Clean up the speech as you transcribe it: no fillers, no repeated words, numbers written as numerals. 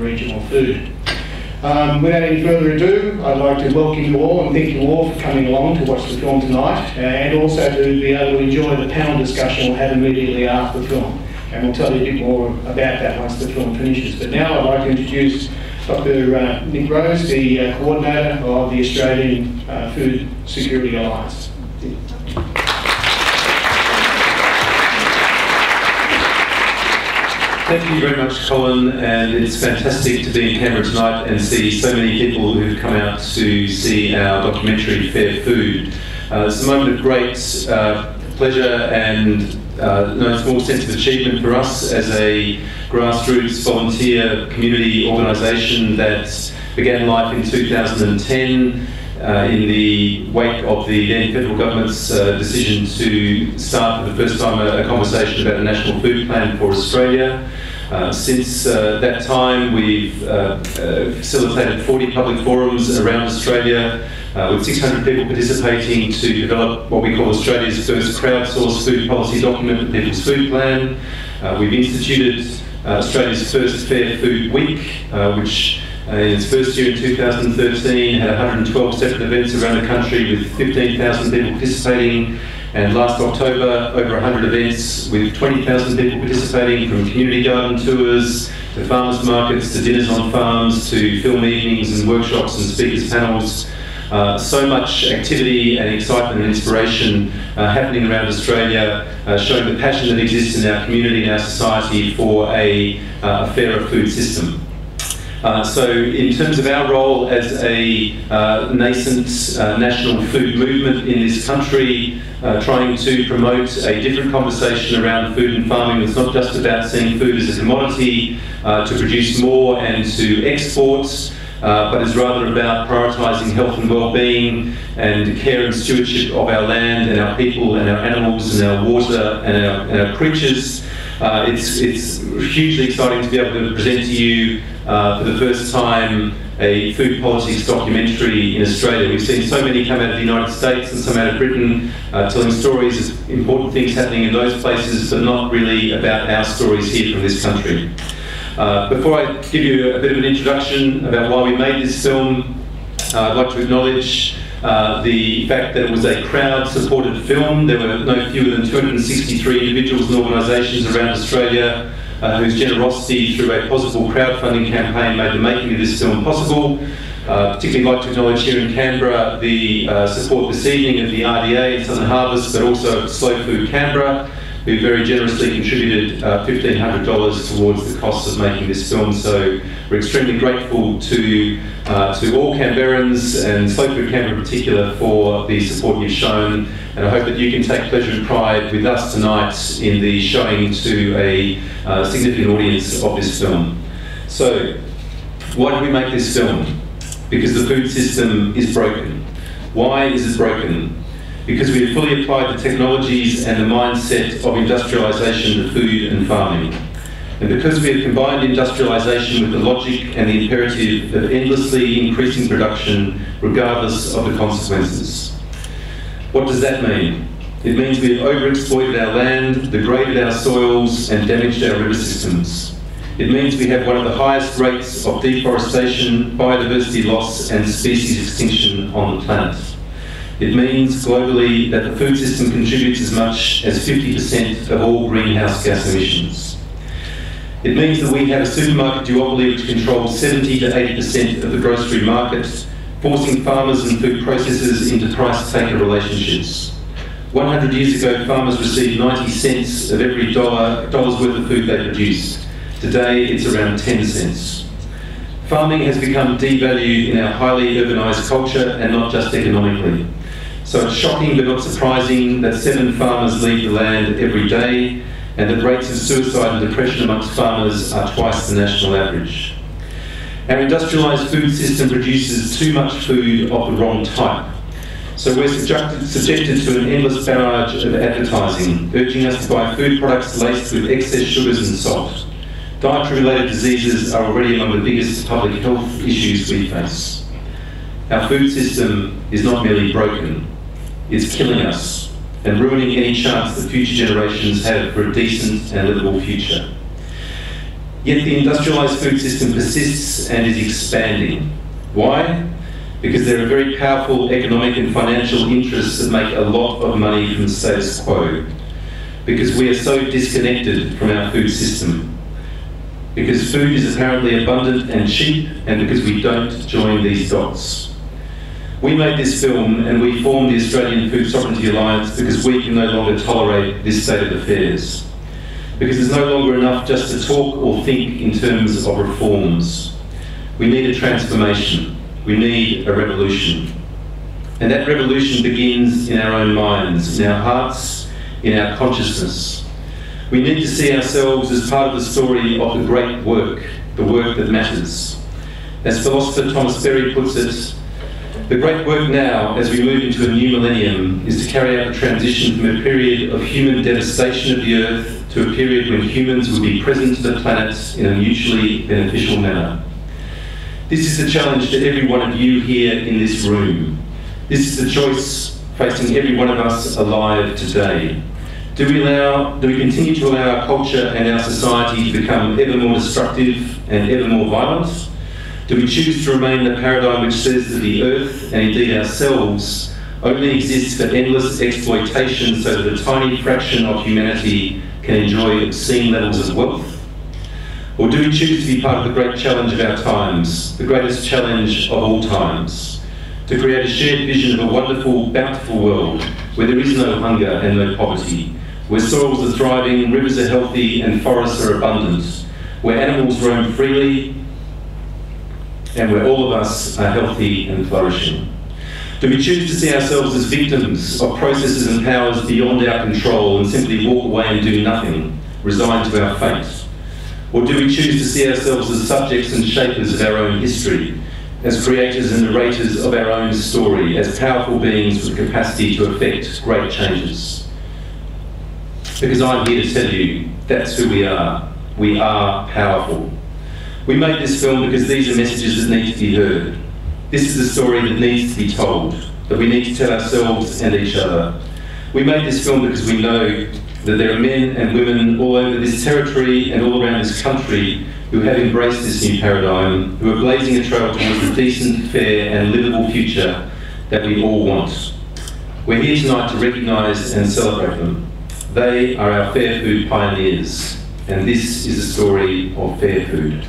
regional food. Without any further ado, I'd like to welcome you all and thank you all for coming along to watch the film tonight, and also to be able to enjoy the panel discussion we'll have immediately after the film. And we'll tell you a bit more about that once the film finishes. But now I'd like to introduce Dr. Nick Rose, the coordinator of the Australian Food Security Alliance. Thank you very much, Colin, and it's fantastic to be in Canberra tonight and see so many people who've come out to see our documentary, Fair Food. It's a moment of great pleasure and no small sense of achievement for us as a grassroots volunteer community organisation that began life in 2010 in the wake of the then federal government's decision to start for the first time a conversation about a national food plan for Australia. Since that time, we've facilitated 40 public forums around Australia with 600 people participating to develop what we call Australia's first crowdsourced food policy document, the People's Food Plan. We've instituted Australia's first Fair Food Week, which in its first year in 2013 had 112 separate events around the country with 15,000 people participating, and last October over 100 events with 20,000 people participating, from community garden tours to farmers markets to dinners on farms to film evenings and workshops and speakers panels. So much activity and excitement and inspiration happening around Australia, showing the passion that exists in our community and our society for a fairer food system. So in terms of our role as a nascent national food movement in this country, trying to promote a different conversation around food and farming that's not just about seeing food as a commodity to produce more and to export, but is rather about prioritising health and well-being and care and stewardship of our land and our people and our animals and our water and our creatures. It's hugely exciting to be able to present to you for the first time a food politics documentary in Australia. We've seen so many come out of the United States and some out of Britain, telling stories of important things happening in those places, but not really about our stories here from this country. Before I give you a bit of an introduction about why we made this film, I'd like to acknowledge the fact that it was a crowd-supported film. There were no fewer than 263 individuals and organisations around Australia whose generosity through a possible crowdfunding campaign made the making of this film possible. Particularly like to acknowledge here in Canberra the support this evening of the RDA and Southern Harvest, but also of Slow Food Canberra, who very generously contributed $1,500 towards the costs of making this film. So we're extremely grateful to all Canberrans and Slow Food Canberra in particular for the support you've shown, and I hope that you can take pleasure and pride with us tonight in the showing to a significant audience of this film. So, why did we make this film? Because the food system is broken. Why is it broken? Because we have fully applied the technologies and the mindset of industrialisation to food and farming. And because we have combined industrialisation with the logic and the imperative of endlessly increasing production regardless of the consequences. What does that mean? It means we have overexploited our land, degraded our soils and damaged our river systems. It means we have one of the highest rates of deforestation, biodiversity loss and species extinction on the planet. It means globally that the food system contributes as much as 50% of all greenhouse gas emissions. It means that we have a supermarket duopoly which controls 70 to 80% of the grocery market, forcing farmers and food processors into price-taker relationships. 100 years ago, farmers received 90 cents of every dollar's worth of food they produced. Today, it's around 10 cents. Farming has become devalued in our highly urbanised culture and not just economically. So it's shocking but not surprising that 7 farmers leave the land every day, and that rates of suicide and depression amongst farmers are twice the national average. Our industrialised food system produces too much food of the wrong type. So we're subjected to an endless barrage of advertising, urging us to buy food products laced with excess sugars and salt. Dietary-related diseases are already among the biggest public health issues we face. Our food system is not merely broken, it's killing us and ruining any chance that future generations have for a decent and livable future. Yet the industrialised food system persists and is expanding. Why? Because there are very powerful economic and financial interests that make a lot of money from the status quo. Because we are so disconnected from our food system. Because food is apparently abundant and cheap, and because we don't join these dots. We made this film and we formed the Australian Food Sovereignty Alliance because we can no longer tolerate this state of affairs. Because there's no longer enough just to talk or think in terms of reforms. We need a transformation. We need a revolution. And that revolution begins in our own minds, in our hearts, in our consciousness. We need to see ourselves as part of the story of the great work, the work that matters. As philosopher Thomas Berry puts it, the great work now, as we move into a new millennium, is to carry out the transition from a period of human devastation of the earth to a period when humans will be present to the planet in a mutually beneficial manner. This is the challenge to every one of you here in this room. This is the choice facing every one of us alive today. Do we continue to allow our culture and our society to become ever more destructive and ever more violent? Do we choose to remain in a paradigm which says that the earth, and indeed ourselves, only exists for endless exploitation so that a tiny fraction of humanity can enjoy obscene levels of wealth? Or do we choose to be part of the great challenge of our times, the greatest challenge of all times, to create a shared vision of a wonderful, bountiful world where there is no hunger and no poverty, where soils are thriving, rivers are healthy and forests are abundant, where animals roam freely, and where all of us are healthy and flourishing? Do we choose to see ourselves as victims of processes and powers beyond our control and simply walk away and do nothing, resigned to our fate? Or do we choose to see ourselves as subjects and shapers of our own history, as creators and narrators of our own story, as powerful beings with the capacity to effect great changes? Because I'm here to tell you, that's who we are. We are powerful. We made this film because these are messages that need to be heard. This is a story that needs to be told, that we need to tell ourselves and each other. We made this film because we know that there are men and women all over this territory and all around this country who have embraced this new paradigm, who are blazing a trail towards a decent, fair and livable future that we all want. We're here tonight to recognise and celebrate them. They are our fair food pioneers, and this is a story of fair food.